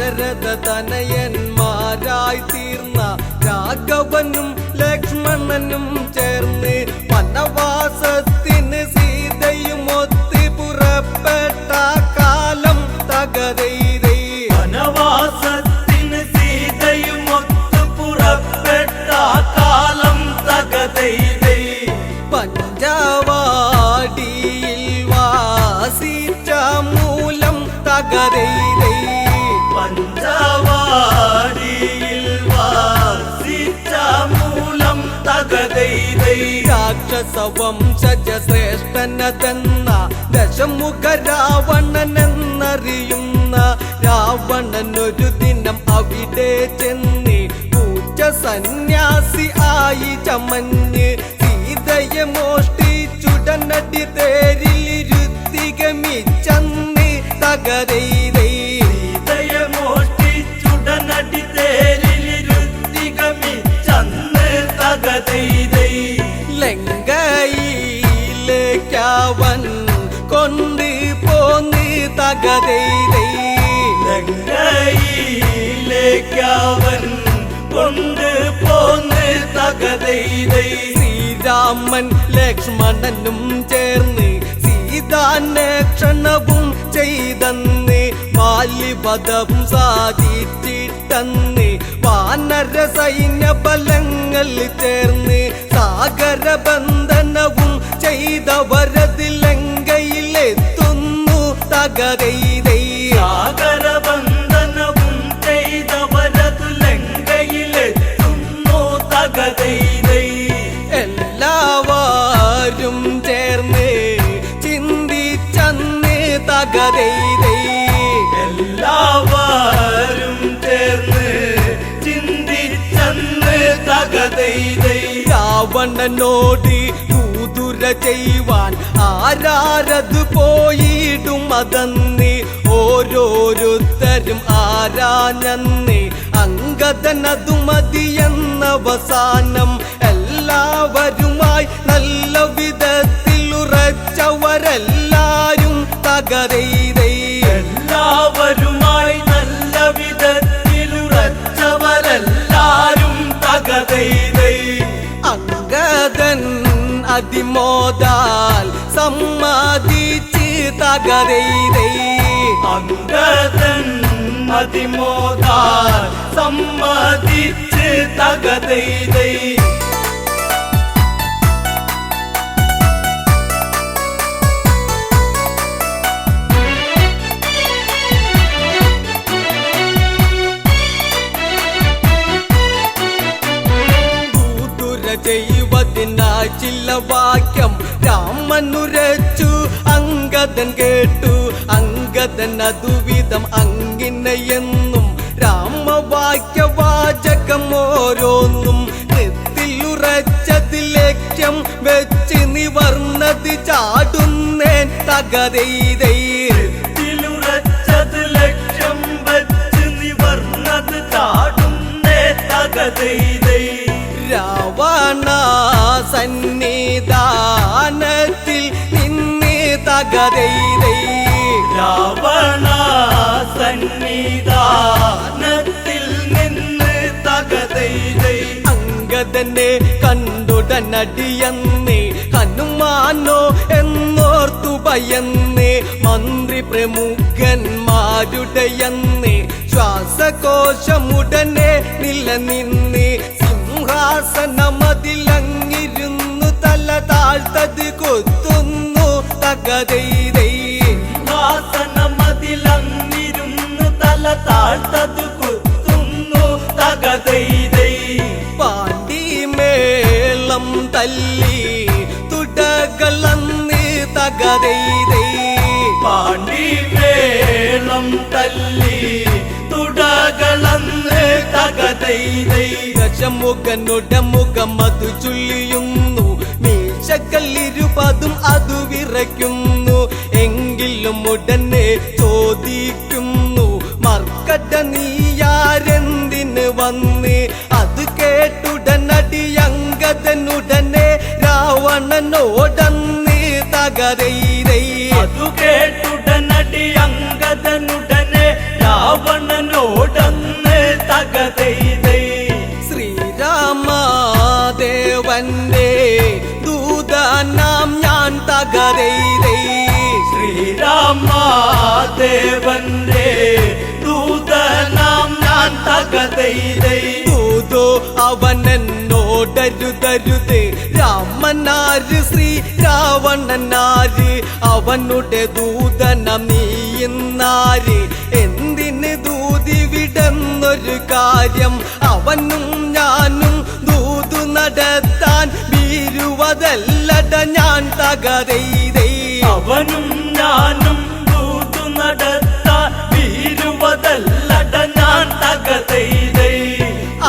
ദശരഥ തനയന്മാരായി തീർന്ന രാഘവനും ലക്ഷ്മണനും ചേർന്ന് വനവാസത്തിന് സീതയും ഒത്ത് പുറപ്പെട്ട കാലം തകരൈരൈ. വനവാസത്തിന് സീതയും ഒത്ത് പുറപ്പെട്ട കാലം തകരൈരൈ. പഞ്ചവാടിയിൽ വാസിച്ച മൂലം തകരൈരൈ. പഞ്ചവാടിയിൽ വാസിച്ച മൂലം തകരൈരൈ. രാക്ഷസവംശജ ശ്രേഷ്ഠനതെന്ന ദശമുഖ രാവണനെന്നറിയുന്ന രാവണൻ ഒരു ദിനം അവിടെ ചെന്ന് പൂച്ച സന്യാസി ആയി ചമഞ്ഞ് സീതയെ മോഷ്ടിച്ചുടനടി തേരിലിരുത്തി ഗമിച്ചന്ന് തകരൈരൈ. സീതയെ മോഷ്ടിച്ചുടനടി തേരിലിരുത്തി ഗമിച്ചന്ന് തകരൈരൈ. ലങ്കയിലേക്കവൻ കൊണ്ട് പോന്ന് തകരൈരൈ. ലങ്കയിലേക്കവൻ കൊണ്ട് പോന്ന് തകരൈരൈ. ശ്രീരാമൻ ലക്ഷ്മണനും ചേർന്ന് സീതാന്വേഷണവും ചെയ്തന്ന് ബാല്യവധവും സാധിച്ചിട്ടന്ന് വാനര സൈന്യ ബലങ്ങൾ ചേർന്ന് സാഗരബന്ധനവും ചെയ്തവരത് ലങ്കയിലെത്തുന്നു തകരൈരൈ. സാഗരബന്ധനവും ചെയ്തവരത് ലങ്കയിലെത്തുന്നു തകരൈരൈ. എല്ലാവരും ചേർന്ന് ചിന്തിച്ചന്ന് തകരൈരൈ. എല്ലാവരും ചേർന്ന് ചിന്തിച്ചന്ന് തകരൈരൈ. രാവണനോട് കൂതുര ചെയ്യുവാൻ ആരാരത് പോയിടും അതന്ന് ഓരോരുത്തരും ആരാഞ്ഞന്ന് അങ്കദനതു മതിയെന്നവസാനം എല്ലാവരുമായി നല്ല വിധത്തിൽ ഉറച്ചവരെല്ലാരും തകരൈരൈ. എല്ലാവരുമായി നല്ല വിധത്തിൽ ഉറച്ചവരെല്ലാരും തകരൈരൈ. അങ്കദൻ അതിമോദാൽ സമ്മതിച്ച് തകരൈരൈ. അങ്കദൻ അതിമോദാൽ സമ്മതിച്ച് തകരൈരൈ. ചെയ്യുവതിനായി ചില വാക്യം രാമനുരച്ചു അങ്കദൻ കേട്ടു. അങ്കദൻ അതുവിധം അങ്ങിനെയെന്നും രാമവാക്യവാചകം ഓരോന്നും കൃത്തിലുറച്ചത് ലക്ഷ്യം വെച്ച് നിവർന്നത് ചാടുന്നേൻ തകരൈരൈ. കൃത്തിലുറച്ചത് ലക്ഷ്യം വെച്ച് നിവർന്നത് ചാടുന്നേ തകരൈരൈ. രാവണ സന്നിധാനത്തിൽ നിന്ന് തകരൈരൈ. രാവണ സന്നിധാനത്തിൽ നിന്ന് തകരൈരൈ. അങ്കദനെ കണ്ടുടനടിയന്ന് ഹനുമാനോ എന്നോർത്തു ഭയന്ന് മന്ത്രി പ്രമുഖന്മാരുടെയന്ന് ശ്വാസകോശമുടനെ നിലനിന്ന് സിംഹാസനമതിലങ്ങിരുന്നു തല താഴ്ത്തത് കൊത്തുന്നു തകരൈരൈ. സിംഹാസനമതിലങ്ങിരുന്നു തല താഴ്ത്തത് കൊത്തുന്നു തകരൈരൈ. പാണ്ടിമേളം തല്ലി തുടകളന്ന് തകരൈരൈ. പാണ്ടിമേളം തല്ലി തുടകളന്ന് തകരൈരൈ. ദശമുഖനുടെ മുഖം അതു ചൊല്ലിയുന്നു മീശക്കല്ലിരുപതും അതു വിറയ്ക്കുന്നു. എങ്കിലും ഉടനെ ചോദിക്കുന്നു മർക്കട നീയാരെന്തിന് വന്ന്. അത് കേട്ടുടനടി അങ്കദനുടനെ രാവണനോടന്ന് തകരൈരൈ. അതു കേട്ടുടനടി അങ്കദനുടനെ രാവണനോട് മഹാദേവന്റെ ദൂതനാം ഞാൻ തകതൈതൈ ദൂതോ അവനെന്നോടരുതരുത് രാമനാര് ശ്രീ രാവണനാര് അവനുടെ ദൂതനം നീയുന്നാര് എന്തിന് ദൂതി വിടുന്നൊരു കാര്യം അവനും ഞാനും ദൂതു നടത്താൻ വീരുവതല്ലട ഞാൻ തകതൈതൈ അവനും ഞാനും ദൂതു നടത്താൻ വീരുവതല്ലട ഞാൻ തകതൈതൈ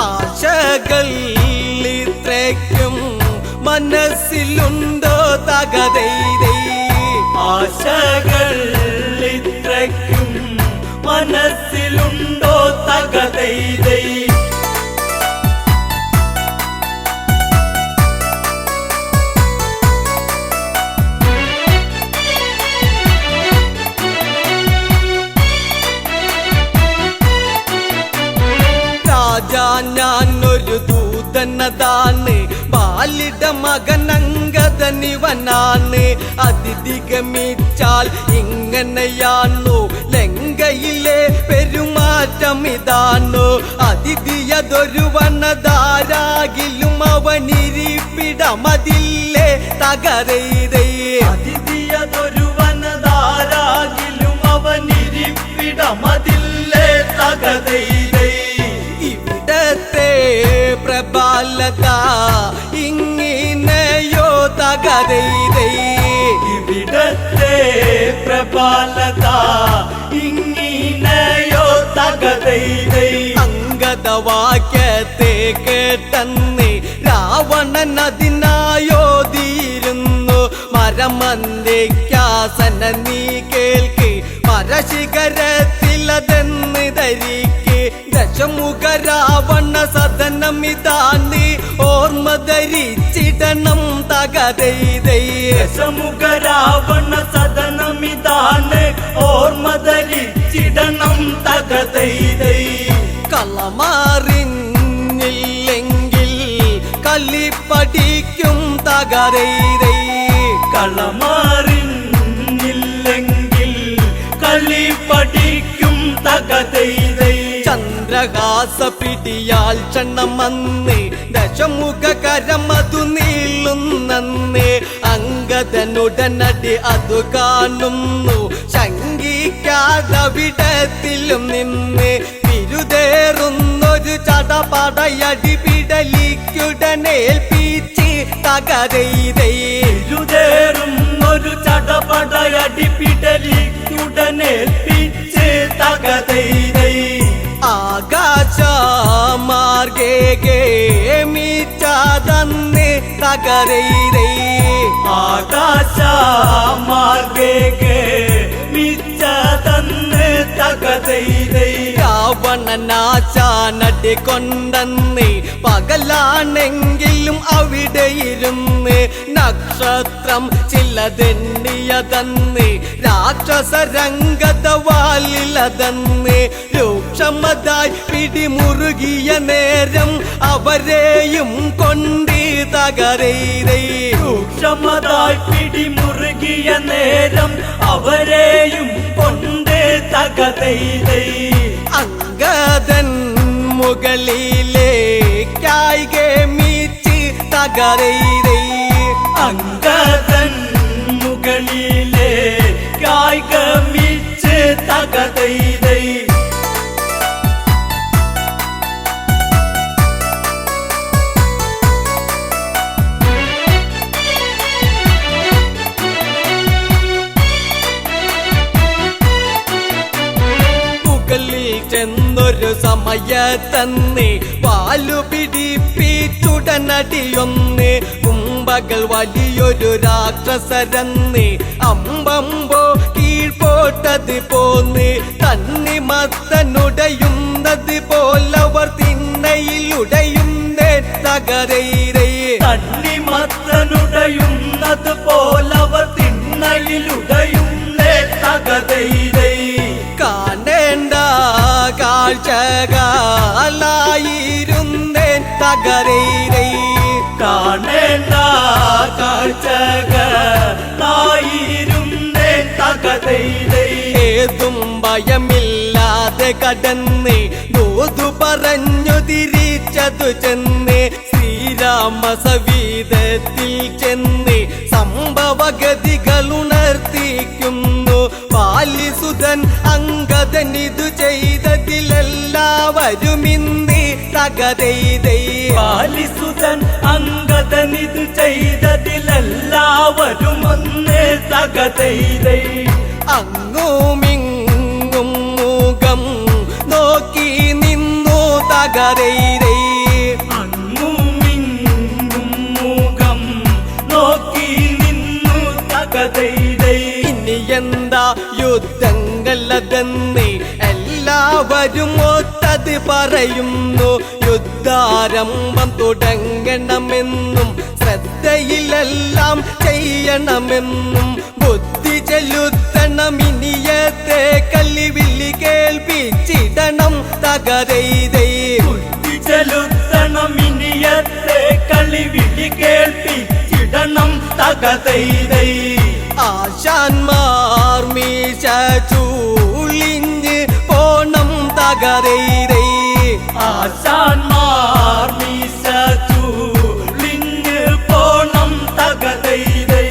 ആശകൾ ഇത്രയ്ക്കും മനസ്സിലുണ്ടോ തകതൈതൈ ആശകൾ ഇത്രയ്ക്കും മനസ്സിലുണ്ടോ തകതൈതൈ ഞാനൊരു ദൂതനതാണ് ബാലിട മകനങ്കതനിവനാണ് അതിഥിഗമിച്ചാൽ ഇങ്ങനെയാണു ലങ്കയിലെ പെരുമാറ്റം ഇതാണു അതിഥിയതൊരു വനതാരാകിലും അവനിരിപ്പിടമതില്ലേ തകരൈതൈ അതിഥിയതൊരു വനതാരാകിലും അവനിരിപ്പിടമതില്ലേ തകതൈതൈ ഇവിടത്തെ പ്രബലത ഇങ്ങനെയോ തകതൈതൈ ഇവിടത്തെ പ്രബലത ഇങ്ങനെയോ തകതൈതൈ അംഗതവാക്യത്തെ കേട്ടെന്ന് രാവണൻ അതിനായോതിയിരുന്നു മരമന്ദിക്കാസന നീ കേൾക്ക് മരശിഖരത്തിലതെന്ന് ധരിക്ക് ദശമുഖ രാവണ സദനമിതാന്ന് ഓർമ്മ ധരിച്ചിടണം തകതൈതൈ ദശമുഖ രാവണ സദനമിതാണ് ഓർമ്മ ധരിച്ചിടണം തകതൈതൈ കളമാറിഞ്ഞില്ലെങ്കിൽ കലിപ്പടിക്കും തകരൈതൈ കളമാറിഞ്ഞില്ലെങ്കിൽ കളി പഠിക്കും തകതൈതൈ ചന്ദ്രഹാസ പിടിയാൽ ക്ഷണമന്ന് ദശമുഖ കരമതു നീളുന്നന്ന് അങ്കദനുടനടി അതു കാണുന്നു ശങ്കിക്കാതവിടത്തിലും നിന്ന് വിരുദേറുന്നൊരു ചടപടയടി പിടലിക്കുടനേൽപ്പിച്ച് തകരൈതൈ ഇരുതേറുന്നൊരു ചടപടയടി പിടലിക്കുടനേൽപ്പിച്ച് തകതൈതൈ ആകാശമാർഗേ മിച്ചാതന്ന് തകരൈതൈ ആകാശ മാർഗേ മിച്ചതന്ന് തകതൈതൈ രാവണനാശാനടി കൊണ്ടെന്ന് പകലാണെങ്കിലും അവിടെ ഇരുന്ന് നക്ഷത്രം ചിലതെണ്ണിയതന്ന് രാക്ഷസരംഗതവാലിലതന്ന് രൂക്ഷമതായി പിടിമുറുകിയ നേരം അവരെയും കൊണ്ട് തകരൈതൈ രൂക്ഷമതായി പിടിമുറുകിയ നേരം അവരെയും കൊണ്ട് തകതൈതൈ അങ്കദൻ മുകളിലേക്കായി ഗമിച്ച് തകരൈതൈ അങ്കദൻ മുകളിലെ കായികമിച്ച് തകതൈതൈ മുകളിൽ ചെന്നൊരു സമയത്തന്ന് പാലു പിടിപ്പിച്ചുടനടിയൊന്ന് കുംഭകൾ വലിയൊരു രാക്ഷസരന്ന് അമ്പമ്പോ കീഴ്പോട്ടത് പോന്ന് തണ്ണിമത്തനുടയുന്നത് പോലവർ തിണ്ണയിലുടയുന്നേ തകരൈതൈ തണ്ണിമത്തനുടയുന്നത് പോലവർ തിണ്ണയിലുടയുന്നേ തകതൈതൈ കാണേണ്ട കാഴ്ചകളായിരുന്നേ തകരൈതൈ കാണേണ്ട കാഴ്ചകളായിരുന്നേ തകതൈതൈ ഏതും ഭയമില്ലാതെ കടന്ന് ദൂതു പറഞ്ഞു തിരിച്ചതു ചെന്ന് ശ്രീരാമ സവീതത്തിൽ ചെന്ന് സംഭവഗതികൾ ഉണർത്തിക്കുന്നു. ബാലിസുതൻ അംഗദൻ ഇതു ചെയ്തതിലെല്ലാവരും ഇന്ന് തകതൈതൈ. ബാലിസുതൻ അംഗദൻ ഇതു ചെയ്തതിലെല്ലാവരും ഒന്ന് തകതൈതൈ. അങ്ങുമിങ്ങും മുഖം നോക്കി നിന്നു തകതൈതൈ. അങ്ങുമിങ്ങും മുഖം നോക്കി നിന്നു തകതൈതൈ. ഇനി എന്താ യുദ്ധങ്ങളതെന്ന് എല്ലാവരും ഒത്തത് പറയുന്നു. യുദ്ധാരംഭം തുടങ്ങണമെന്നും ശ്രദ്ധയിലെല്ലാം ചെയ്യണമെന്നും ബുദ്ധി ചെലുത്തണം. ഇനിയത്തെ കല്ലിവില്ലി കേൾപ്പിച്ചിടണം തകതൈതൈ. ബുദ്ധി ചെലുത്തണം. ഇനിയത്തെ കളിവിളി കേൾപ്പിച്ചിടണം തകതൈതൈ. ആശാന്മാർ മീശ ചൂളിഞ്ഞ് പോണം തകതൈതൈ. ആശാന്മാർ മീശ ചൂളിഞ്ഞ് പോണം തകതൈതൈ.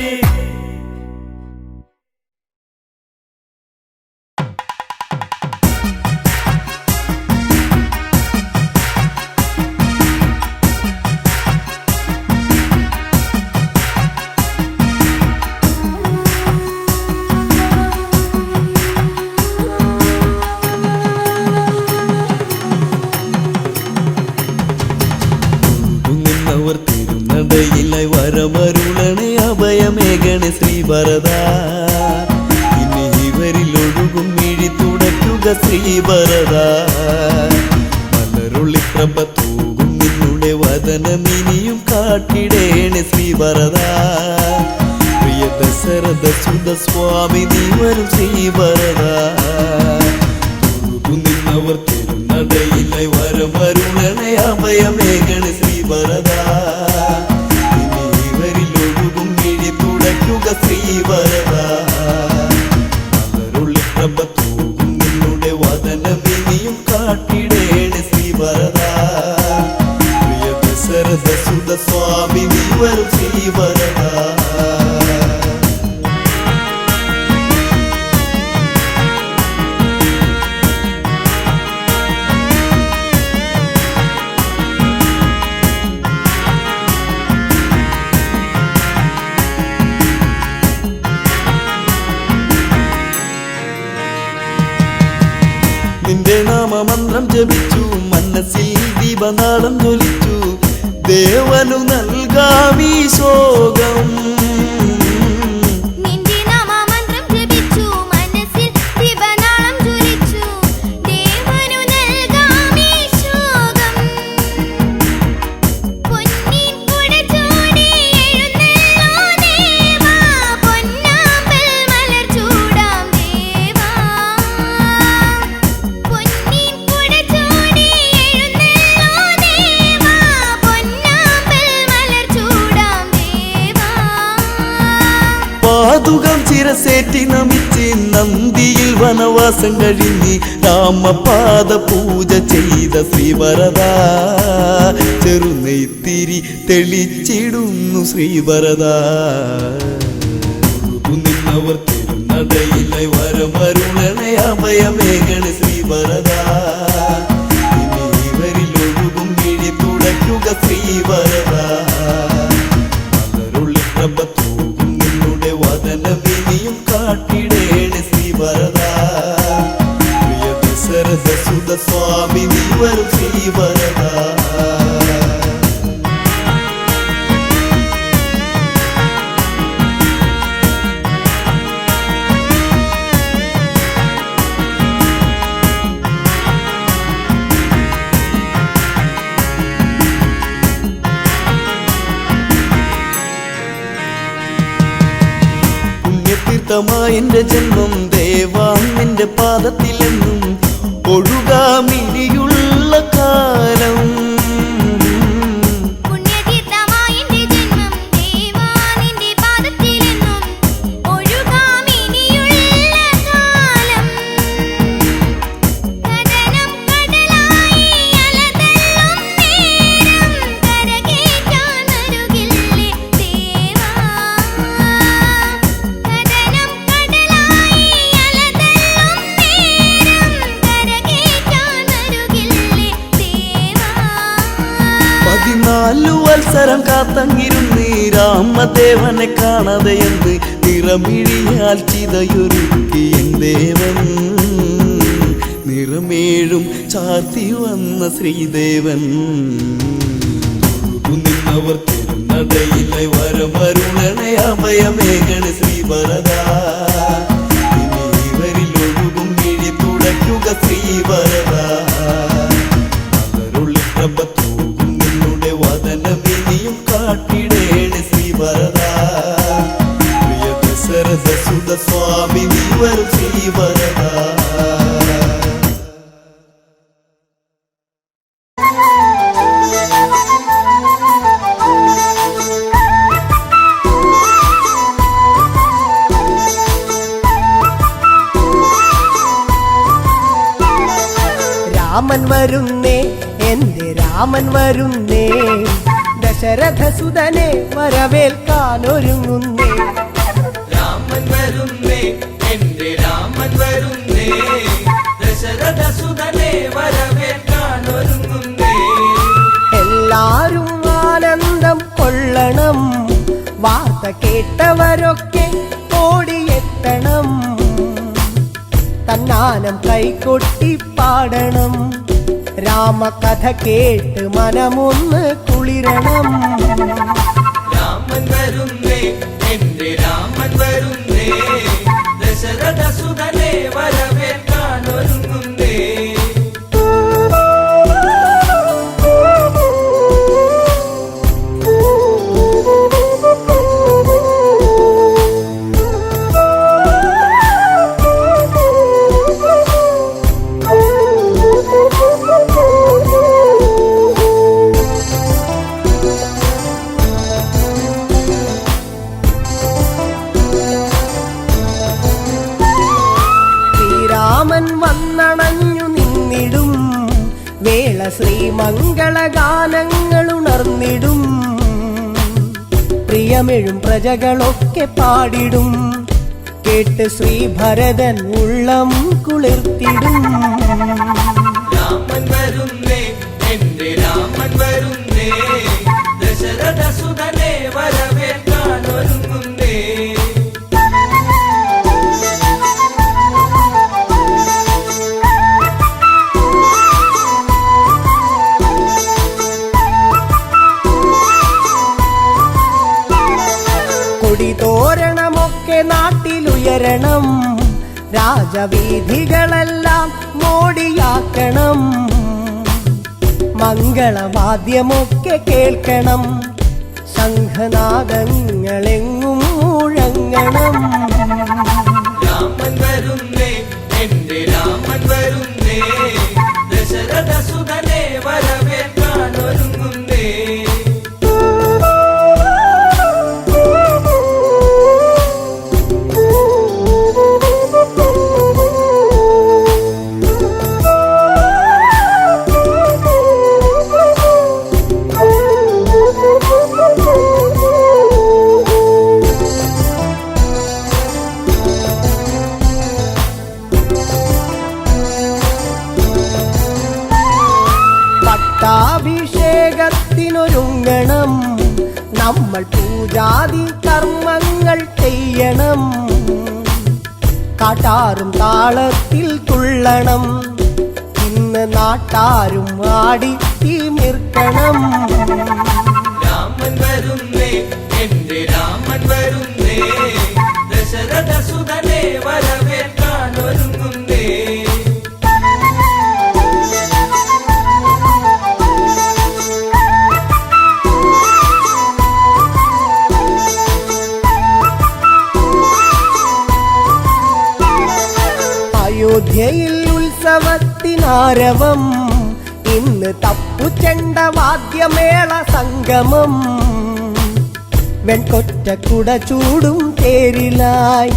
അവർ തിരുനടയിലായി വരമരുളണേ അഭയമേകണേ ശ്രീഭരത. ഇനി ഇവരിൽ ഒഴുകും മിഴി തുടയ്ക്കുക ശ്രീഭരത. മലരുള്ളി പ്രഭ തൂകും നിന്നുടെ വദനമിനിയും കാട്ടിടേണേ ശ്രീഭരത. പ്രിയ ദശരഥ സുത സ്വാമി നീ വരും ശ്രീഭരത. നിന്നവർ തിരുനടയിലായി വരമരുളണേ അഭയമേകണേ ശ്രീഭരത. ഇനി ഇവരിൽ ഒഴുകും മിഴി തുടയ്ക്കുക ശ്രീഭരത. മലരുള്ളി പ്രഭ തൂകും നിന്നുടെ വദനമിനിയും കാട്ടിടേണേ ശ്രീഭരത. പ്രിയ ദശരഥ സുത സ്വാമി നീ വരും ശ്രീഭരത. നിന്റെ നാമമന്ത്രം ജപിച്ചു മനസ്സിൽ ദീപനാളം ജ്വലിച്ചു. ദേവനു നൽകാമീ ശോകം. നിന്റെ നാമമന്ത്രം ജപിച്ചു മനസ്സിൽ ദീപനാളം ജ്വലിച്ചു. ദേവനു നൽകാമീ ശോകം. പൊന്നിൻ കുട ചൂടി എഴുന്നള്ളോ ദേവാ. പൊന്നാമ്പൽ മലർ ചൂടാം ദേവാ. പൊന്നിൻ കുട ചൂടി എഴുന്നള്ളോ ദേവാ. പൊന്നാമ്പൽ മലർ ചൂടാം ദേവാ. പാതുകം ചിരസേറ്റി നമിച്ച് നന്ദിയിൽ വനവാസം കഴിഞ്ഞ് രാമപാദ പൂജ ചെയ്ത ശ്രീഭരത. ചെറുനെയ്ത്തിരി തെളിച്ചിടുന്നു ശ്രീഭരത. നിന്നവർ തിരുനടയിലായി വരമരുളണേ അഭയമേകണേ ശ്രീഭരത. ഇനി ഇവരിൽ ഒഴുകും മിഴി തുടയ്ക്കുക ശ്രീഭരത. മലരുള്ളി പ്രഭ തൂകും നിന്നുടെ വദനമിനിയും കാട്ടിടേണേ ശ്രീഭരത. പ്രിയ ദശരഥ സുത സ്വാമി നീ വരും ശ്രീഭരത. പുണ്യതീർത്ഥമായെന്റെ ജന്മം ദേവാ നിന്റെ പാദത്തിലെന്നും ഒഴുകാമിനിയുള്ള കാലം. പുണ്യതീർത്ഥമായെന്റെ ജന്മം ദേവാ നിന്റെ പാദത്തിലെന്നും ഒഴുകാമിനിയുള്ള കാലം. ദിവസമെല്ലാം കാത്തങ്ങിരുന്ന് രാമദേവനെ കാണാതെയെന്ന് നിറമിഴിയാൽ ചിതയൊരുക്കി എൻ ദേവൻ നിറമേഴും ചാർത്തി വന്ന ശ്രീദേവൻ നിന്നവർ തിരുനടയിലെ വരമരുളണേ അഭയമേകണ ശ്രീവരദ ഇവരിൽ ഒഴുകും മിഴി തുടയ്ക്കുക ശ്രീവരദ അവരുള്ളിൽ പ്രഭ തൂകും നിന്നുടെ വദനമിനിയും കാട്ടിടേണ ശ്രീവരദ പ്രിയ ദശരഥ സുത സ്വാമി നീ വരും ശ്രീവരദ രാമൻ വരുന്നേ എന്റെ രാമൻ വരുന്നേ ദശരഥസുതനെ വരവേൽക്കാനൊരുങ്ങുന്നേ രാമൻ വരുന്നേ എന്റെ രാമൻ വരുന്നേ ദശരഥസുതനെ വരവേൽക്കാനൊരുങ്ങുന്നേ എല്ലാരും ആനന്ദം കൊള്ളണം വാർത്ത കേട്ടവരൊക്കെ ഓടിയെത്തണം തന്നാനം കൈകൊട്ടി പാടണം രാമകഥ കേട്ട് മനമൊന്ന് കുളിരണം രാമൻ വരുന്നേ എന്റെ രാമൻ വരുന്നേ ദശരഥസുതനെ വരവേൽക്കാനൊരുങ്ങുന്നേ ശ്രീരാമൻ വന്നണഞ്ഞു നിന്നിടും വേള ശ്രീമംഗളഗാനങ്ങൾ ഉണർന്നിടും പ്രിയമെഴും പ്രജകളൊക്കെ പാടിടും കേട്ട് ശ്രീഭരതൻ ഉള്ളം കുളിർത്തിടും രാമൻ വരുന്നേ എന്റെ രാമൻ വരുന്നേ ദശരഥസുതനെ വരവേൽക്കാനൊരുങ്ങുന്നേ കൊടിതോരണമൊക്കെ നാട്ടിലുയരണം രാജവീഥികളെല്ലാം മോടിയാക്കണം മംഗളവാദ്യമൊക്കെ കേൾക്കണം ശംഖനാദങ്ങളെങ്ങും മുഴങ്ങണം രാമൻ വരുന്നേ എന്റെ രാമൻ വരുന്നേ ദശരഥസുതനെ വരവേൽക്കാനൊരുങ്ങുന്നേ പട്ടാഭിഷേകത്തിനൊരുങ്ങണം നമ്മൾ പൂജാതി കർമ്മങ്ങൾ ചെയ്യണം കാട്ടാറും താളത്തിൽ തുള്ളണം ഇന്ന് നാട്ടാരും ആടി തിമിർക്കണം രാമൻ വരുന്നേ എന്റെ രാമൻ വരുന്നേ ദശരഥസുതനെ വരവേൽക്കാനൊരുങ്ങുന്നേ അയോധ്യയിൽ ഉത്സവത്തിനാരവം ഇന്ന് തപ്പുചെണ്ട വാദ്യമേള സംഗമം വെൺകൊറ്റ കുട ചൂടും തേരിലായി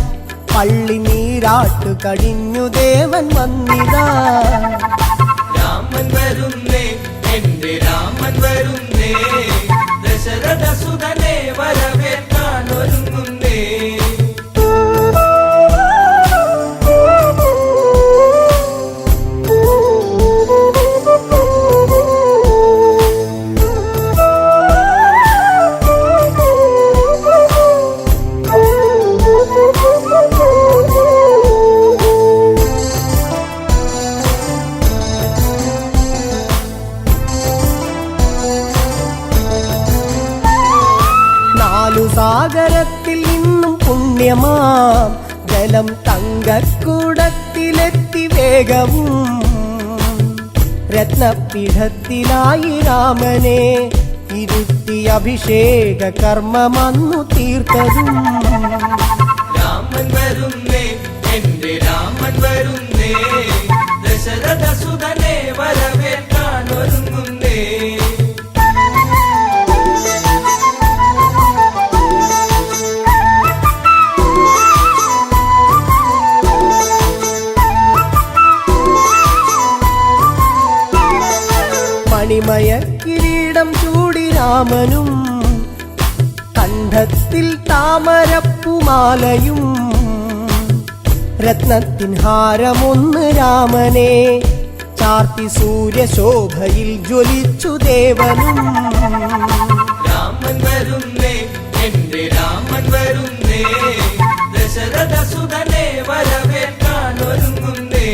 പള്ളി നീരാട്ടു കഴിഞ്ഞു ദേവൻ വന്നിതാ രാമൻ വരുന്നേ എന്റെ രാമൻ വരുന്നേ ദശരഥസുതനെ വരവേൽക്കാനൊരുങ്ങുന്നേ സാഗരത്തിൽ നിന്നും പുണ്യമാം ജലം തങ്കക്കുടത്തിലെത്തി വേഗവും രത്നപീഠത്തിലായി രാമനെ ഇരുത്തി അഭിഷേക കർമ്മമന്നു തീർത്തതും രാമൻ വരുന്നേ എന്റെ രാമൻ വരുന്നേ ദശരഥ സുതനെ വരവേൽക്കാൻ ഒരുങ്ങുന്നേ മണിമയ കിരീടം ചൂടി രാമനും കണ്ഠത്തിൽ താമരപ്പുമാലയും രത്നത്തിൻ ഹാരമൊന്ന് രാമനെ ചാർത്തി സൂര്യശോഭയിൽ ജ്വലിച്ചു ദേവനും രാമൻ വരുന്നേ എന്റെ രാമൻ വരുന്നേ ദശരഥ സുതനെ വരവേൽക്കാൻ ഒരുങ്ങുന്നേ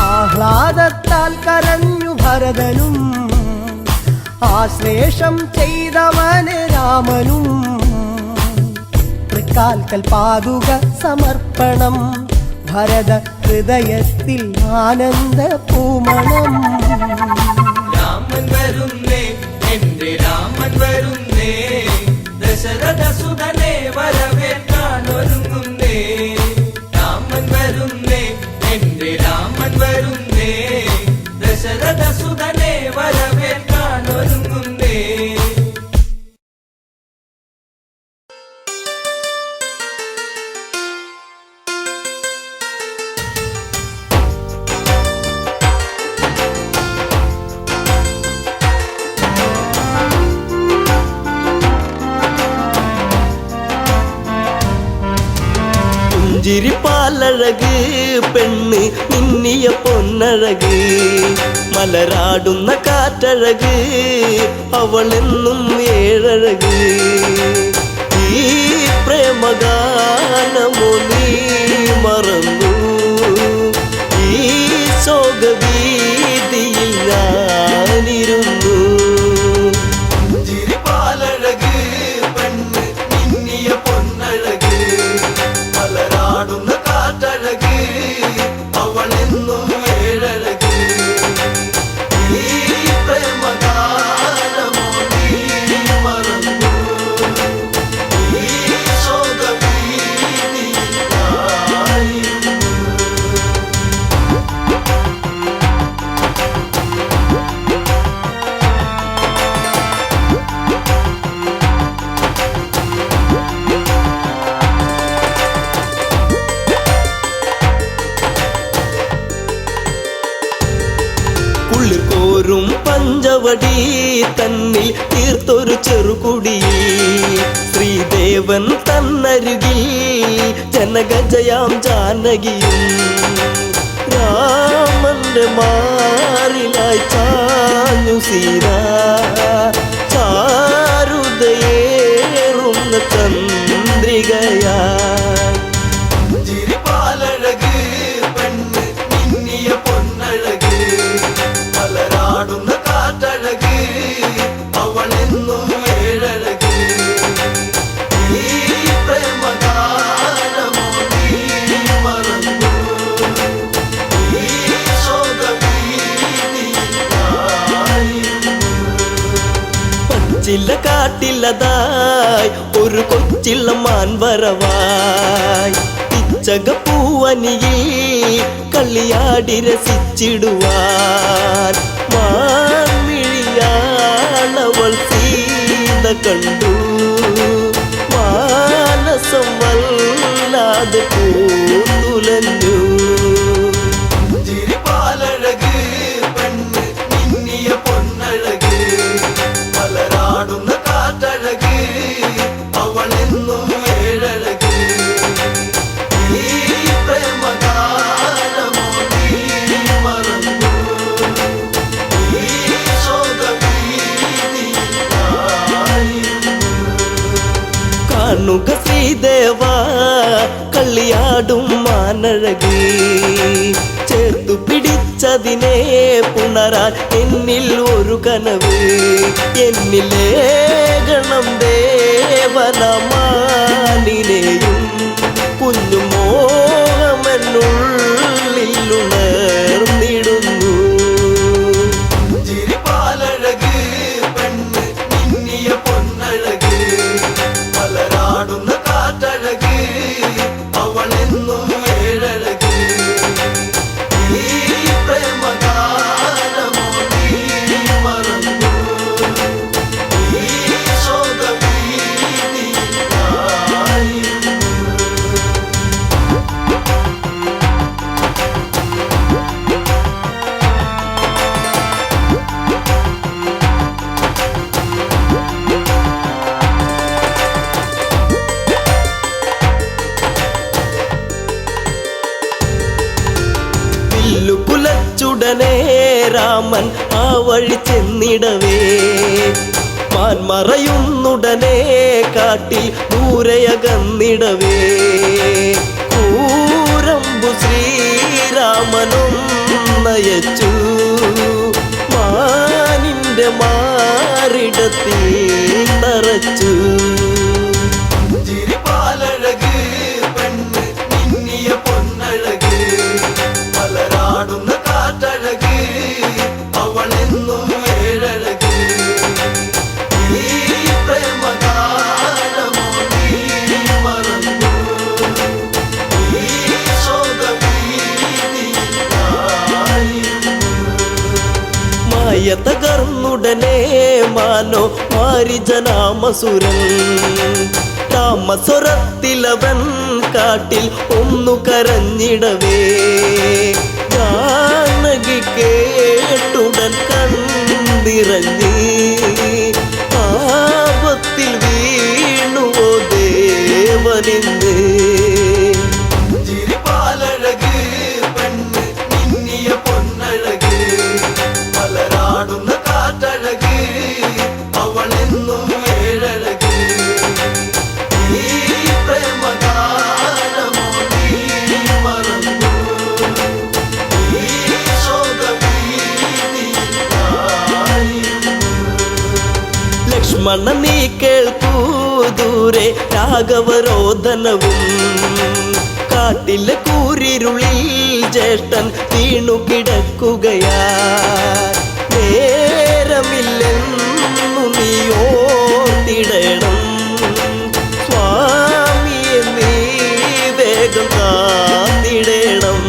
ആഹ്ലാദത്താൽ കരഞ്ഞു ഭരതനും ആശ്ലേഷം ചെയ്തവന് രാമനും തൃക്കാൽക്കൽ പാതുക സമർപ്പണം ഭരത ഹൃദയത്തിൽ ആനന്ദ പൂമണം രാമൻ വരുന്നേ എന്റെ രാമൻ വരുന്നേ ദശരഥ സുതനെ വരവേൽക്കാൻ ഒരുങ്ങുന്നേ രാമൻ വരുന്നേ എന്റെ രാമൻ വരുന്നേ ദശരഥ സുതനെ വരവേൽക്കാൻ ഒരുങ്ങുന്നേ പുഞ്ചിരിപ്പാലഴക് പെണ്ണ് മിന്നിയ പൊന്നഴക് മലരാടുന്ന കാറ്റഴക് അവളെന്നും ഏഴഴക് ഈ പ്രേമഗാനമോ നീ മറന്നു ഈ ശോകവീതിയിൽ ഞാനിരുന്നു പുഞ്ചിരിപ്പാലഴക് പെണ്ണ് മിന്നിയ പൊന്നഴക് മലരാടുന്ന കാറ്റഴക് അവളെന്നും ഏഴഴക് ഈ പ്രേമഗാനമോ നീ മറന്നു ഈ ശോകവീതിയിൽ ഞാനിരുന്നു. ഉള്ളിൽ കോരും പഞ്ചവടി തന്നിൽ തീർത്തൊരു ചെറുകുടി ശ്രീദേവൻ തന്നരുകിൽ ജനഗജയാം ജാനകിയും രാമന്റെ മാറിലായി ചാഞ്ഞു സീത ചാരുതയേറുന്ന ചന്ദ്രികയായി ചിരിപ്പാലഴക് പെണ്ണ് മിന്നിയ പൊന്നഴക് മലരാടുന്ന കാറ്റഴക് അവളെന്നും ഏഴഴക് ഈ പ്രേമഗാനമോ നീ മറന്നു ഈ ശോകവീതിയിൽ ഞാനിരുന്നു. പച്ചില കാട്ടിലതായി ഒരു കൊച്ചിള്ള മാൻവരവായി പിച്ചകപ്പൂവനിയിൽ കളിയാടി രസിച്ചിടുവാൻ മാൻമിഴിയാളവൾ സീത കണ്ടു മാനസം വല്ലാതെ പൂത്തുലഞ്ഞു ചിരിപ്പാലഴക് പെണ്ണ് മിന്നിയ പൊന്നഴക് മലരാടുന്ന കാറ്റഴക് അവളെന്നും ഏഴഴക് ഈ കാണുക ശ്രീദേവ കളിയാടും മാനഴകി ചേർത്തു പിടിച്ചതിനെ പുണരാൻ എന്നിൽ ഒരു കനവ് എന്നിലേ ഗണം ദേവനമാനിനെയും കുഞ്ഞു മോഹമെന്നുള്ളിലുണർന്നിടുന്നു ചിരിപ്പാലഴക് പെണ്ണ് മിന്നിയ പൊന്നഴക് മലരാടുന്ന കാറ്റഴക് അവളെന്നും ഏഴഴക് ഈ പ്രേമഗാനമോ നീ മറന്നു ഈ ശോകവീതിയായിരുന്നു. കുലച്ചുടനെ രാമൻ ആ വഴി ചെന്നിടവേ മാൻമറയുന്നുടനെ കാട്ടിൽ ദൂരയകന്നിടവേ കൂരമ്പു ശ്രീരാമനും നയച്ചു മാനിന്റെ മാറിടത്തിൽ തറച്ചു ചിരിപ്പാലഴക് പെണ്ണ് മിന്നിയ പൊന്നഴക് മലരാടുന്ന കാറ്റഴക് അവളെന്നും ഏഴഴക് ഈ പ്രേമഗാനമോ നീ മറന്നു ഈ ശോകവീതിയായിരുന്നു. മായ തകർന്നുടനെ മാനോ മാരിജനാമസുരൻ താമസ്വരത്തിലവൻ കാട്ടിൽ ഒന്നു കരഞ്ഞിടവേ ജാനകി കേട്ടുടൻ കണ്ടിറങ്ങി പാപത്തിൽ വീണുവോ ദേവനിന്ന് ചിരിപ്പാലഴക് പെണ്ണ് മിന്നിയ പൊന്നഴക് മലരാടുന്ന കാറ്റഴക് അവളെന്നും ഏഴഴക് ഈ പ്രേമഗാനമോ നീ മറന്നു ഈ ശോകവീതിയായിരുന്നു. ലക്ഷ്മണ നീ കേൾക്കൂ ദൂരെ രാഘവരോധനവും കാട്ടിലെ കൂരിരുളിൽ ജ്യേഷ്ഠൻ വീണു കിടക്കുകയാ നേരമില്ലെന്നു നീ ഓർത്തിടണം സ്വാമിയെ നീ വേഗം കാത്തിടണം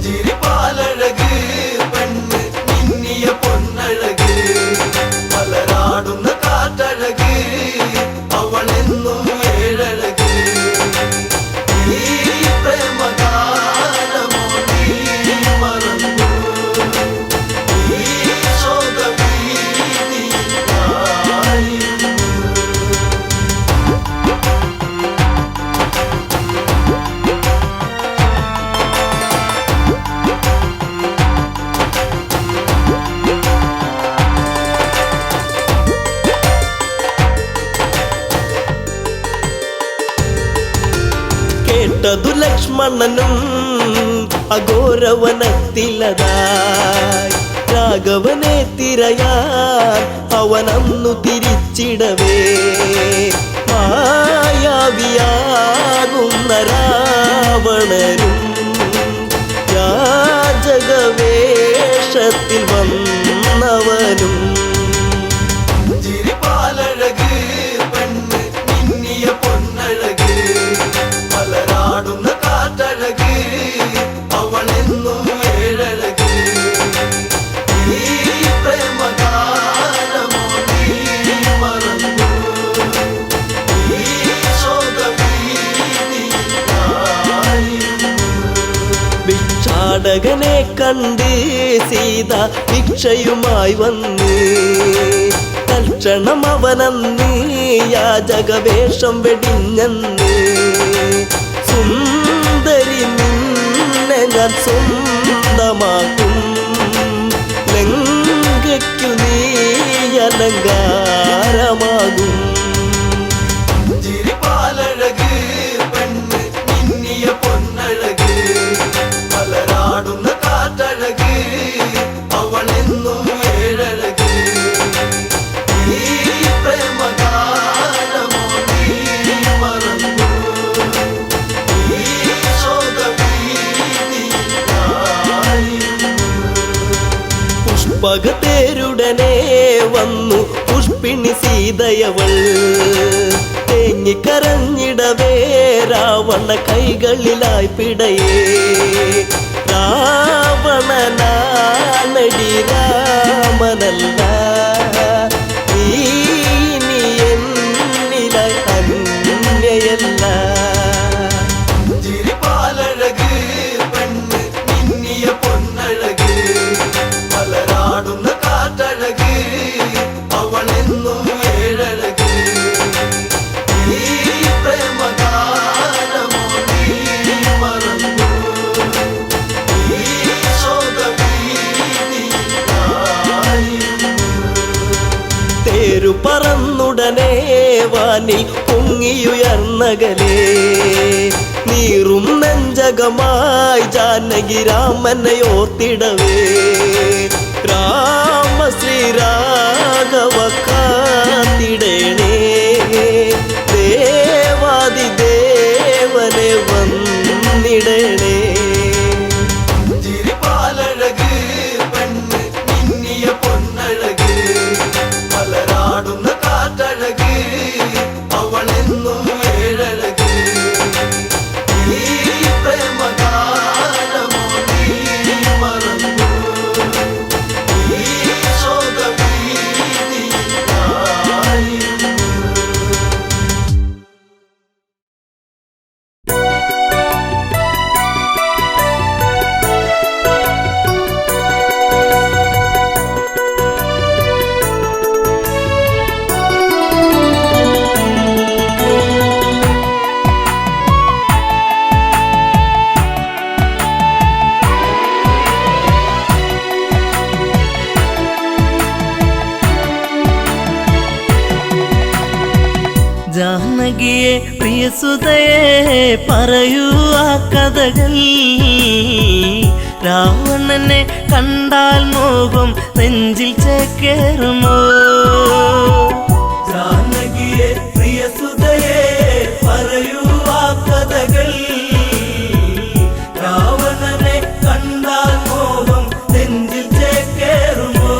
ചിരിപ്പാലഴക് പെണ്ണ് മിന്നിയ പൊന്നഴക് മലരാടുന്ന കാറ്റഴക് അവളെന്നും ഏഴഴക് ഈ പ്രേമഗാനമോ നീ മറന്നു ഈ ശോകവീതിയായിരുന്നു. കേട്ടതു ലക്ഷ്മണനും അഘോരവനത്തിലതായി രാഘവനെ തിരയാൻ അവനന്നു തിരിച്ചിടവേ മായാവിയാകുന്ന രാവണനും യാചകവേഷത്തിൽ വന്നവനും ചിരിപ്പാലഴക് പെണ്ണ് മിന്നിയ പൊന്നഴക് മലരാടുന്ന കാറ്റഴക് അവളെന്നും ഏഴഴക് ഈ പ്രേമഗാനമോ നീ മറന്നു ഈ ശോകവീതിയായിരുന്നു. ഭിക്ഷാടകനെ കണ്ട് സീത ഭിക്ഷയുമായി വന്ന് തൽക്ഷണം അവനന്ന് യാചകവേഷം വെടിഞ്ഞന്ന് സുന്ദരി നിന്നെ ഞാൻ സ്വന്തമാക്കും ലങ്കയ്ക്കു നീ അലങ്കാരമാകും നാഗത്തേരുടനെ വന്നു പുഷ്പിണി സീതയവൾ തേങ്ങിക്കരഞ്ഞിടവേ രാവണ കൈകളിലായി പിടയേ രാവണനാണടി രാമനല്ല നീ എന്നിലായി അന്യയല്ല ചിരിപ്പാലഴക് പെണ്ണ് മിന്നിയ പൊന്നഴക് മലരാടുന്ന കാറ്റഴക് അവളെന്നും ഏഴഴക് ഈ പ്രേമഗാനമോ നീ മറന്നു ഈ ശോകഭീതിയായിരുന്നു. തേരു പറന്നുടനെ വാനിൽ പൊങ്ങിയുയർന്നകലേ നീറും നെഞ്ചകമായി ജാനകി രാമനെ ഓർത്തിടവേ രാമ ശ്രീരാഘവ കാത്തിടേണേ ദേവാദി ദേവനെ വന്നിടണേ ചിരിപ്പാലഴക് പെണ്ണ് മിന്നിയ പൊന്നഴക് മലരാടുന്ന കാറ്റഴക് അവളെന്നും ഏഴഴക് ഈ പ്രേമഗാനമോ നീ മറന്നു ഈ ശോകഭീതിയായിരുന്നു. ജാനകിയെ പ്രിയസുതയെ പറയൂ ആ കഥകൾ രാവണനെ കണ്ടാൽ മോഹം നെഞ്ചിൽ ചേക്കേറുമോ ജാനകിയെ പ്രിയസുതയെ പറയൂ ആ കഥകൾ രാവണനെ കണ്ടാൽ മോഹം നെഞ്ചിൽ ചേക്കേറുമോ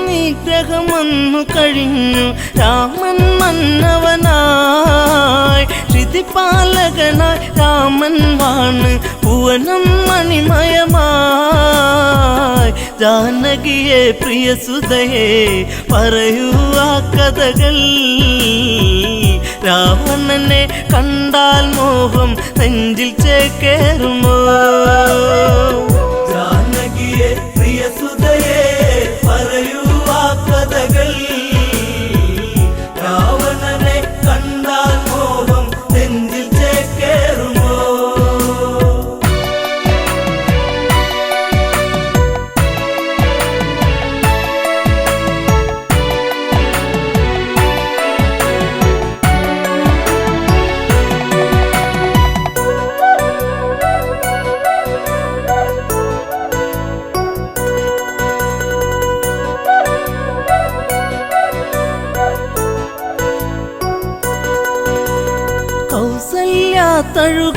നിഗ്രഹമൊന്നു കഴിഞ്ഞു രാമൻ മന്നവനായി ശ്രുതിപാലകനായി രാമൻ വാണ് ഭുവനം മണിമയമായി ജാനകിയെ പ്രിയസുതയെ പറയൂ ആ കഥകൾ രാവണനെ കണ്ടാൽ മോഹം നെഞ്ചിൽ ചേക്കേറുമോ ജാനകിയെ പ്രിയസുതയെ പറയൂ ആ കഥകൾ രാവണനെ കണ്ടാൽ മോഹം നെഞ്ചിൽ ചേക്കേറുമോ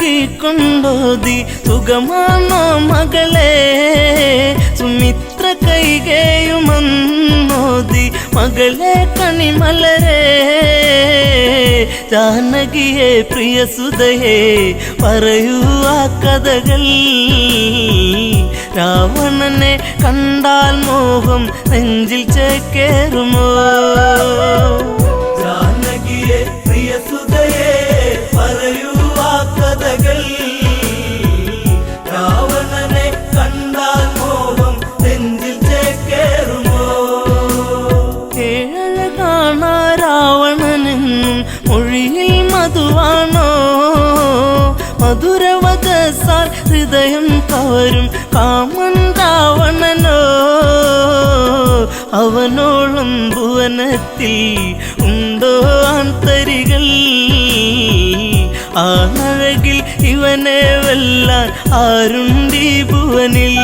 തഴുകിക്കൊണ്ടോതി സുഖമാണോ മകളെ സുമിത്ര കൈകേയുമന്നോതി മകളെ കണിമലരെ ജാനകിയെ പ്രിയസുതയെ പറയൂ ആ കഥകൾ രാവണനെ കണ്ടാൽ മോഹം നെഞ്ചിൽ ചേക്കേറുമോ ജാനകിയെ പ്രിയസുതയെ പറയൂ ആ കഥകൾ രാവണനെ കണ്ടാൽ മോഹം നെഞ്ചിൽ ചേക്കേറുമോ ഏഴഴകാണാ രാവണനെന്നും മൊഴിയിൽ മധുവാണോ മധുരവദസാൽ ഹൃദയം കവരും കാമൻ രാവണനോ അവനോളം ഭുവനത്തിൽ ഉണ്ടോ ആന്തരികൾ ആണഴകിൽ ഇവനെ വെല്ലാൻ ആരുണ്ടീ ഭുവനിൽ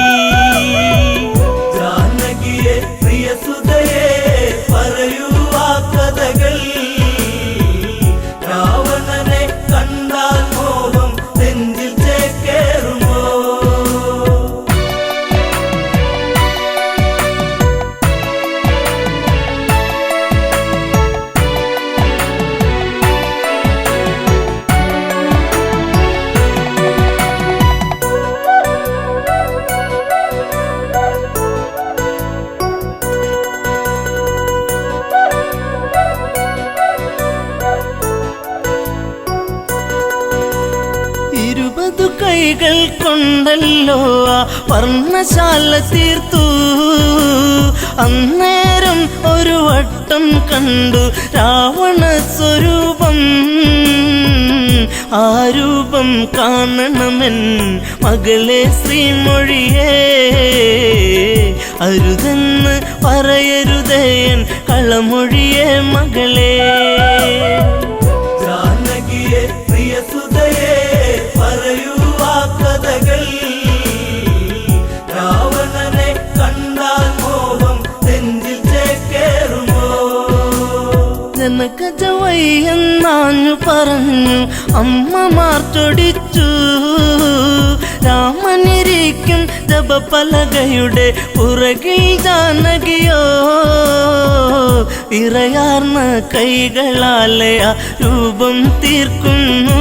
ജാനകിയെ പ്രിയസുതയെ പറയൂ ആ കഥകൾ രാവണനെ കണ്ടാൽ മോഹം നെഞ്ചിൽ ചേക്കേറുമോ കൈകൾ കൊണ്ടല്ലോ ആ വർണ്ണശാല തീർത്തു അന്നേരം ഒരു വട്ടം കണ്ടു രാവണ സ്വരൂപം ആ രൂപം കാണണമെൻ മകളെ ശ്രീമൊഴിയേ അരുതെന്ന് പറയരുതേൻ കളമൊഴിയേ മകളെ ജാനകിയെ പ്രിയസുതയെ പറയൂ ആ കഥകൾ രാവണനെ കണ്ടാൽ മോഹം നെഞ്ചിൽ ചേക്കേറുമോ ജനകജവയ്യെന്നാഞ്ഞു പറഞ്ഞു അമ്മമാർ ചൊടിച്ചു രാമനിരിക്കും ജപപലകയുടെ പുറകിൽ ജാനകിയോ വിറയാർന്ന കൈകളാലെ ആ രൂപം തീർക്കുന്നു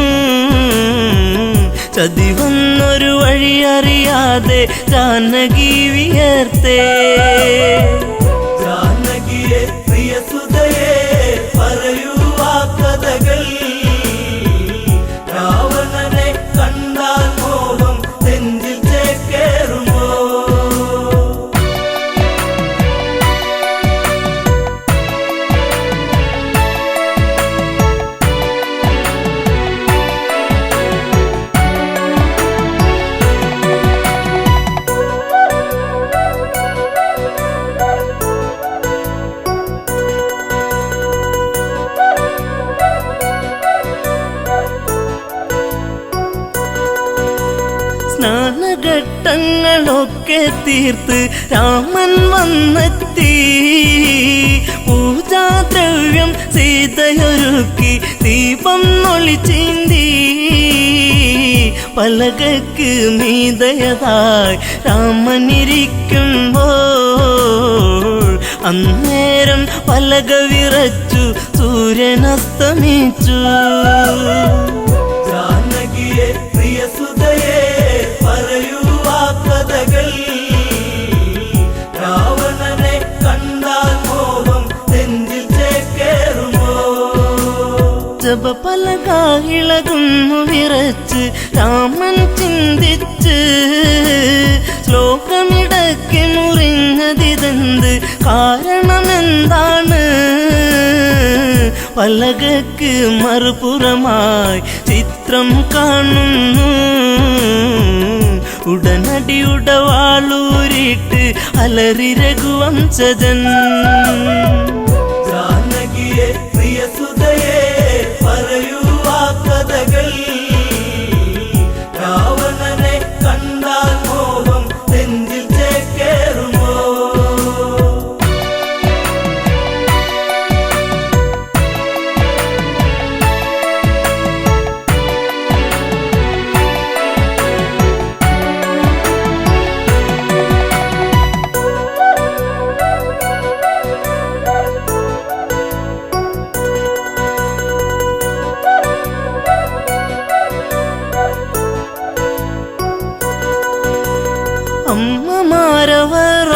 ചതിവന്നൊരു വഴിയറിയാതെ ജാനകി വിയർത്തേ ജാനകിയെ പ്രിയസുതയെ പറയൂ ആ കഥകൾ രാവണനെ കണ്ടാൽ മോഹം നെഞ്ചിൽ ചേക്കേറുമോ സ്നാനഘട്ടങ്ങളൊക്കെ തീർത്ത് രാമൻ വന്നെത്തി പൂജാദ്രവ്യം സീതയൊരുക്കി ദീപം ഒളിച്ചീന്തി പലകക്ക് മീതയതായി രാമനിരിക്കുമ്പോൾ അന്നേരം പലക വിറച്ചു സൂര്യനസ്തമിച്ചു ജാനകിയെ പ്രിയസുതയെ പറയൂ ആ കഥകൾ രാവണനെ കണ്ടാൽ മോഹം നെഞ്ചിൽ ചേക്കേറുമോ ജപപലക ഇളകുന്നു വിറച്ച് രാമൻ ചിന്തിച്ച് ശ്ലോകമിടയ്ക്ക് മുറിഞ്ഞതിതെന്ത് കാരണമെന്താണ് പലകക്ക് മറുപുറമായി ചിത്രം കാണുന്നു ഉടനടി ഉടവാളൂരിട്ട് അലറി രഘുവംശജൻ ജാനകിയെ പ്രിയസുതയെ പറയൂ ആ കഥകൾ രാവണനെ കണ്ടാൽ മോഹം നെഞ്ചിൽ ചേക്കേറുമോ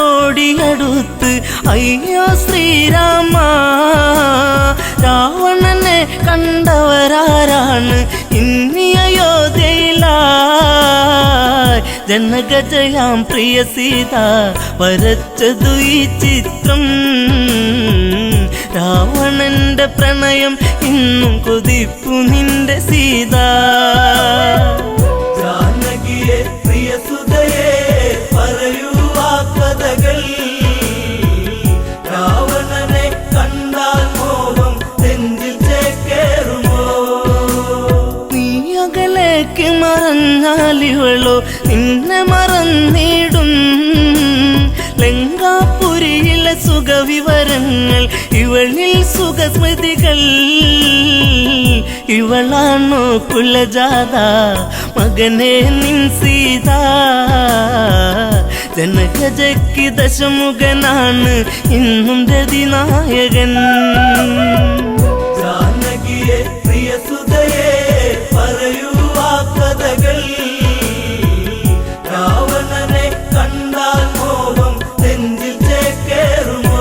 അമ്മമാരവരോടിയടുത്ത് അയ്യോ ശ്രീരാമ രാവണനെ കണ്ടവരാരാണ് ഇന്നി അയോധ്യയിലായി ജനകജയാം പ്രിയ സീത വരച്ചതു ഈ ചിത്രം രാവണന്റെ പ്രണയം ഇന്നും കൊതിപ്പു നിന്റെ സീത ജാനകിയെ പ്രിയസുതയെ പറയൂ ആ കഥകൾ ഇവളോ നിന്നെ മറന്നിടും. ലങ്കാപുരിയിലെ സുഖവിവരങ്ങൾ, ഇവളിൽ സുഖസ്മൃതികൾ. ഇവളാണോ കുലജാത മകനെ നിൻ സീത? ജനകജയ്ക്ക് ദശമുഖനാണ് ഇന്നും രതിനായകൻ. ജാനകിയെ പ്രിയസുതയെ പറയൂ ആ കഥകൾ. രാവണനെ കണ്ടാൽ മോഹം നെഞ്ചിൽ ചേക്കേറുമോ?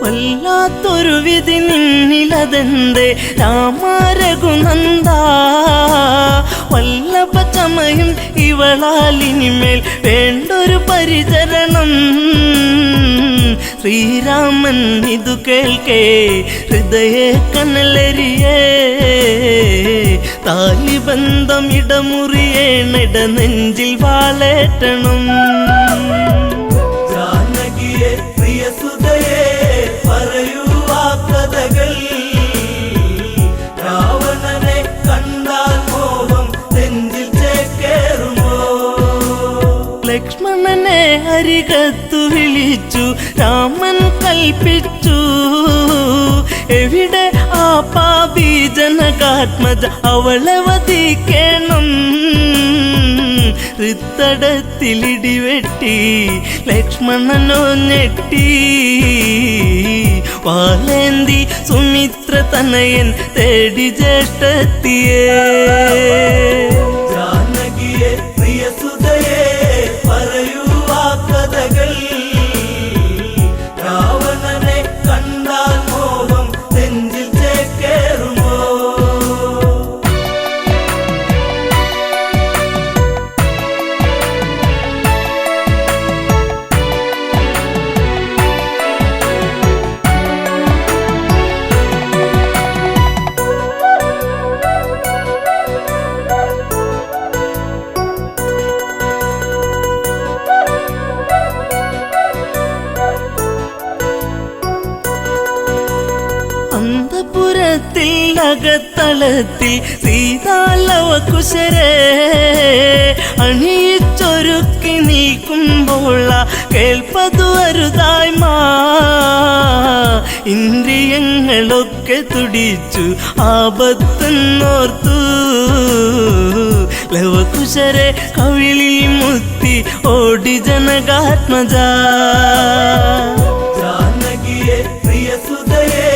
വല്ലാത്തൊരു വിധി നിന്നിലതെന്തേ രാമരഘുനന്ദ? വല്ലഭ ചമയും ഇവളാലിനിമേൽ വേണ്ടൊരു പരിചരണം. ശ്രീരാമൻ ഇതു കേൾക്കേ ഹൃദയ കനലരിയേ. താലിബന്ധം ഇടമുറിയേണിട നെഞ്ചിൽ വാളേറ്റണം. ജാനകിയെ പ്രിയസുതയെ പറയൂ ആ കഥകൾ. രാവണനെ കണ്ടാൽ മോഹം നെഞ്ചിൽ ചേക്കേറുമോ? ലക്ഷ്മണനെ അരികത്തു വിളിച്ചു രാമൻ കൽപ്പിച്ചു. എവിടെ ആ പാപി ജനകാത്മജ, അവളെ വധിക്കണം. ഹൃത്തടത്തിലിടിവെട്ടി ലക്ഷ്മണനോ ഞെട്ടി. വാലേന്തി സുമിത്ര തനയൻ തേടി ജ്യേഷ്ഠത്തിയേ. ജാനകിയെ പ്രിയസുതയെ പറയൂ ആ കഥകൾ. രാവണനെ കണ്ടാൽ മോഹം നെഞ്ചിൽ ചേക്കേറുമോ? അന്തപുരത്തിൽ അകത്തളത്തിൽ സീതാലവകുശരെ അണിയിച്ചൊരുക്കി നീക്കുമ്പോൾ കേൾപ്പതു അരുതായ്മ. ഇന്ദ്രിയങ്ങളൊക്കെ തുടിച്ചു ആപത്തെന്നോർത്തു. ലവകുശരെ കവിളിൽ മുത്തി ഓടി ജനകാത്മജ. ജാനകിയെ പ്രിയസുതയെ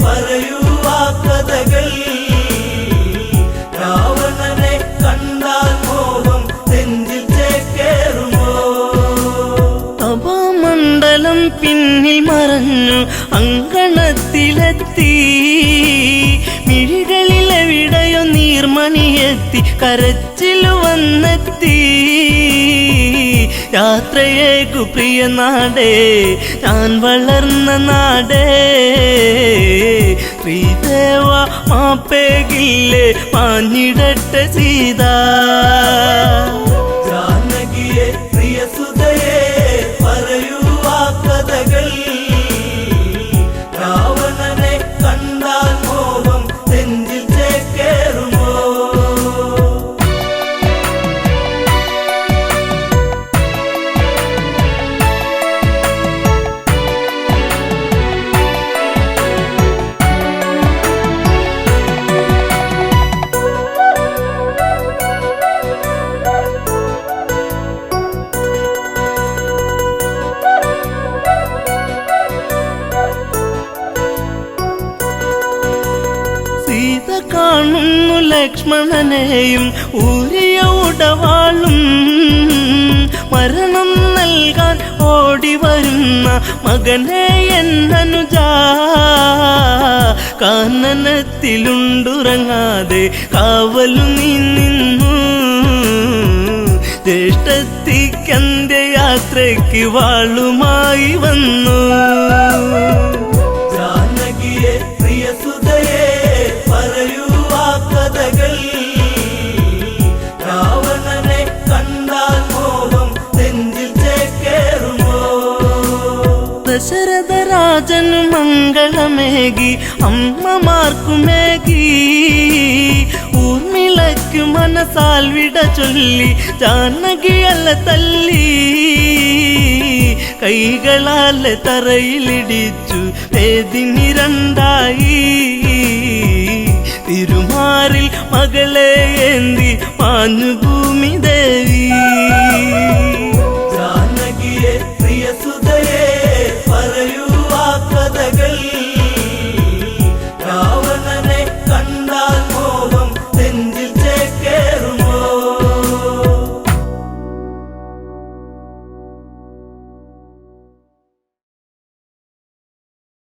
പറയൂ ആ കഥകൾ. രാവണനെ കണ്ടാൽ മോഹം നെഞ്ചിൽ ചേക്കേറുമോ? തപോമണ്ഡലം പിന്നിൽ മറഞ്ഞു അങ്കണത്തിലെത്തി. മിഴികളിലെവിടെയോ നീർമണിയെത്തി കരച്ചിലു വന്നെത്തി. യാത്രയേക്കു പ്രിയ നാടേ ഞാൻ വളർന്ന നാടേ. ശ്രീദേവ മാപ്പേകില്ലേ മാഞ്ഞിടട്ടെ സീത. ജാനകിയെ പ്രിയസുതയെ പറയൂ ആ കഥകൾ. രാവണനെ കണ്ടാൽ മോഹം നെഞ്ചിൽ ചേക്കേറുമോ? സീത കാണുന്നു ലക്ഷ്മണനെയും ഊരിയ ഉടവാളും. മരണം നൽകാൻ ഓടി വരുന്ന മകനെ എന്നനുജ. കാനനത്തിലുണ്ടുറങ്ങാതെ കാവലു നീ നിന്നു. ജ്യേഷ്ഠത്തിക്ക് അന്ത്യയാത്രയ്ക്ക് വാളുമായി വന്നു. ജാനകിയെ പ്രിയസുതയെ പറയൂ ആ കഥകൾ. രാവണനെ കണ്ടാൽ മോഹം നെഞ്ചിൽ ചേക്കേറുമോ? ദശരഥ രാജനു മംഗളമേകി അമ്മമാർക്കുമേകി. ഊർമിളയ്ക്കു മനസാൽ വിട ചൊല്ലി ജാനകിയല്ല തല്ലി. കൈകളാലെ തറയിലിടിച്ചു വേദിനി രണ്ടായി. തിരുമാറിൽ മകളെ ഏന്തി മാഞ്ഞു ഭൂമി ദേവി.